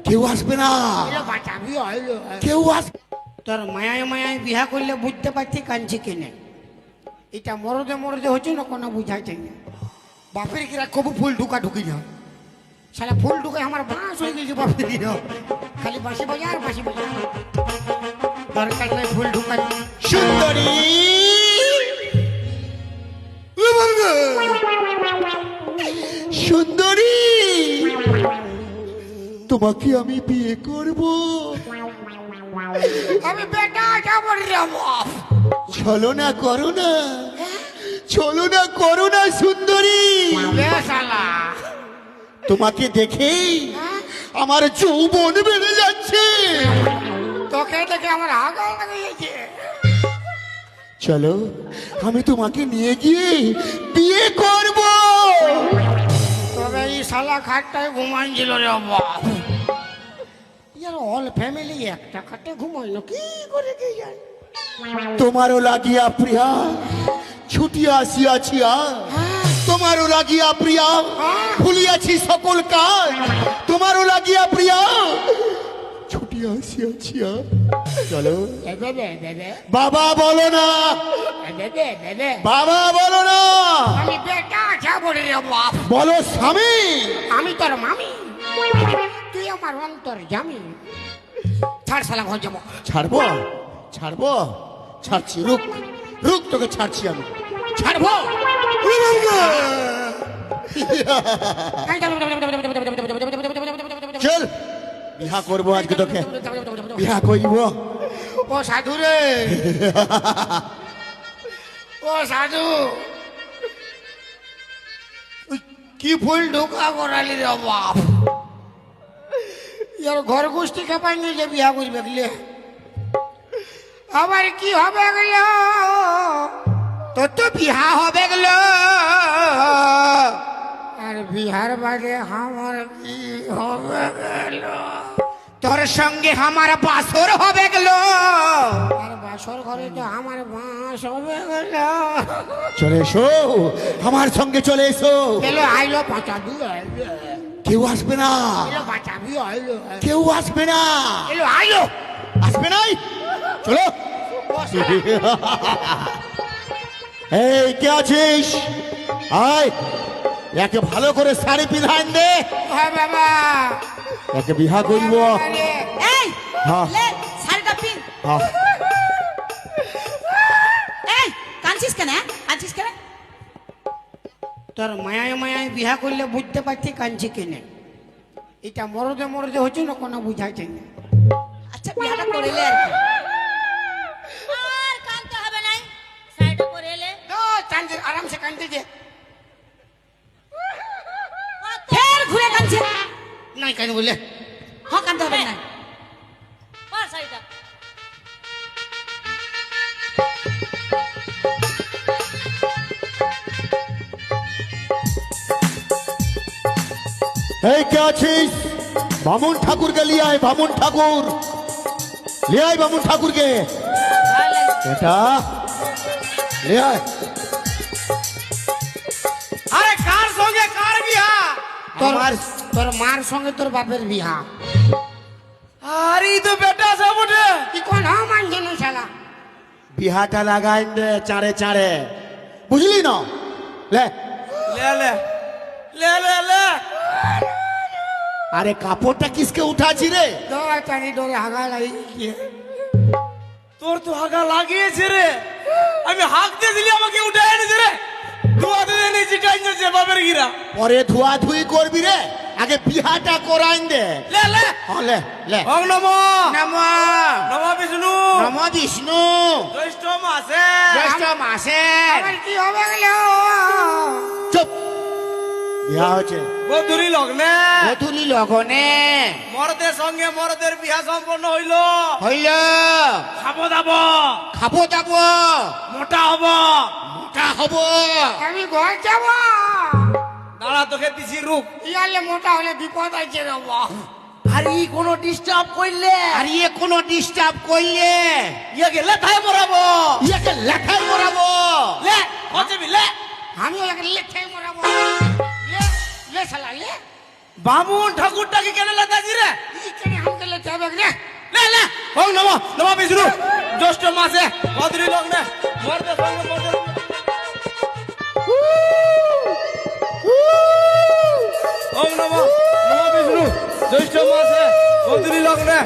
কেউ আসবে না, কেউ আসবে। তোর মায়ায় মায়ায় বিহা করলে বুঝতে পারছি কাঞ্চি কেনে। এটা মরদে মরদে হচ্ছে না কোনো বুঝাইছে না। বাপের কিরা কবু ফুল ঢুকা ঢুকি না, সারা ফুল ঢুকে আমার বাঁশ হয়ে গেছে বাপের কিনা। খালি বাঁশি বাজা আর বাঁশি বাজা, দরকার নাই ফুল ঢুকাই। সুন্দরী সুন্দরী, তোমাকে আমি বিয়ে করব। আমি বেটা যাবো রে বাপ। চলো না, করো না, চলো না, করো না সুন্দরী। শালা তোমাকে দেখেই আমার যৌবন বেড়ে যাচ্ছে। তোকে দেখে আমার আগা লাগিয়েছে। চলো, আমি তোমাকে নিয়ে গিয়ে বিয়ে করব। তবে এই শালা খাটটায় ঘুমাইছিল রে বাপ। ইয়ার অল ফ্যামিলি একটা খাটে ঘুমাইলো কি করে কে জানে। তোমারও লাগিয়া প্রিয়া ছুটিয়া আসিয়াছি, তোমারও লাগিয়া প্রিয়া ভুলিয়াছি সকল কাজ, তোমারও লাগিয়া প্রিয়া ছুটিয়া আসিয়াছি। চলো বাবা, বলো না বাবা, বলো না। আমি বেটা যাবো রে বাপ। বলো স্বামী। আমি তোর মামি, তুই আমার অন্তর জামি। ছাড় শালা, ঘর যাবো। ছাড়বো, ছাড়বো, ছাড়ছি, রুক রুক, তোকে ছাড়ছি আমি, ছাড়বো। চল, বিহা করবো আজকে, তোকে বিহা করব। ও সাধু রে, ও সাধু, কি ফুল ঢোকা করালি রে বাপ। ইয়ার ঘর গোষ্ঠী খেপাই নিয়ে যে বিয়া করবে গেলে আবার কি হবে গেল। তোর তো বিহা হবে গেল, আর বিহার বাদে আমার কি হবে গেল। তোর সঙ্গে আমার বাসর হবে গেল, আর বাসর ঘরে তো আমার বাস হবে গেল। চলে এসো, আমার সঙ্গে চলে এসো। গেল আইলো বাঁচাবি, কেউ আসবে না, এলো বাঁচাবি, আইলো কেউ আসবে না, এলো আইলো। আসবে নাই। চলো। এই কে আছিস, আয়, একে ভালো করে শাড়ি পিধান দে। হ্যাঁ বাবা, একে বিহা করব। এই হ্যাঁ। লে শাড়িটা পিন। হ্যাঁ। এই কাঁদছিস কেন? কাঁদছিস কেন? তোর মায়ায় মায়ায় বিহা করলে বুঝতে পারছি কাঞ্চি কেনে। এটা মরদে মরদে হচ্ছে না কোনো বুঝাইছে না। আচ্ছা বিয়াটা করিলে আর কি, আর কাঁদতে হবে নাই। শাড়িটা পরে এলে তো চাঁদে আরামসে কানতে যে ফের ঘুরে কাঁদছে। নাই কেন বলে হ্যাঁ কাঁদতে হবে না। পর শাড়িটা। এই কে আছিস, বামুন ঠাকুরকে লিয়ে আয়, বামুন ঠাকুর লিয়ে আয়, বামুন ঠাকুরকে। এটা লিয়ে আয়। আরে কার সঙ্গে কার বিহা? তোর মার সঙ্গে তোর বাপের বিহা। আরে তো বেটা সব ওঠে কি কোন মানছে না শালা। বিহাটা লাগাই দে চাঁড়ে চাঁড়ে, বুঝলি না? লে লে লে লে লে লে আরে কাপড়টা কিসকে উঠাছি রে? ডোরা চাঁদি ডোরে হাগা লাগিয়ে গিয়ে তোর তো হাগা লাগিয়েছে রে, আমি হাঁক দিয়ে দিলি আমাকে উঠে এনেছে রে, ধোয়া দিয়ে এনেছি টাইনছে বাপের গিরা। পরে ধোয়া ধুই করবি রে, আগে বিহাটা করাইন দে। লে লে হ্যাঁ, লে লে। ওং নমো নমো নমো বিষ্ণু নমো বিষ্ণু জ্যৈষ্ঠ মাসে জ্যৈষ্ঠ মাসে আবার কি হবে গেল। চুপ, বিহা হচ্ছে বধুরি লগ্নে বধুলি লগনে মরদের সঙ্গে মরদের বিয়া সম্পন্ন হইল। হইল, খাবো দাব, খাবো যাবো, মোটা হব। মোটা হবো। আমি ঘর যাব। দাঁড়া তোকে দিছি রূপ। ইয়ালে মোটা হলে বিপদ আছে রে বাপ। আর ই কোনো ডিস্টার্ব করলে আর ইয়ে কোনো ডিস্টার্ব করলে ইয়ে লেখায় মরাবো। ইয়াকে লেখায় মরাবো। লে কচবি লে আমি ওকে লেখায় মরাবো। লে লে শালা লে। বামুন ঠাকুরটাকে কেন লাগাছি রে? এখানে আমাকে লেতে হবে রে। লে লে ওং নমঃ বিষ্ণু জ্যৈষ্ঠ মাসে ভদ্রী লগ্নে মর্দে সঙ্গে মর্দে ওং নমঃ বিষ্ণু জ্যৈষ্ঠ মাসে ভদ্রী লগ্নে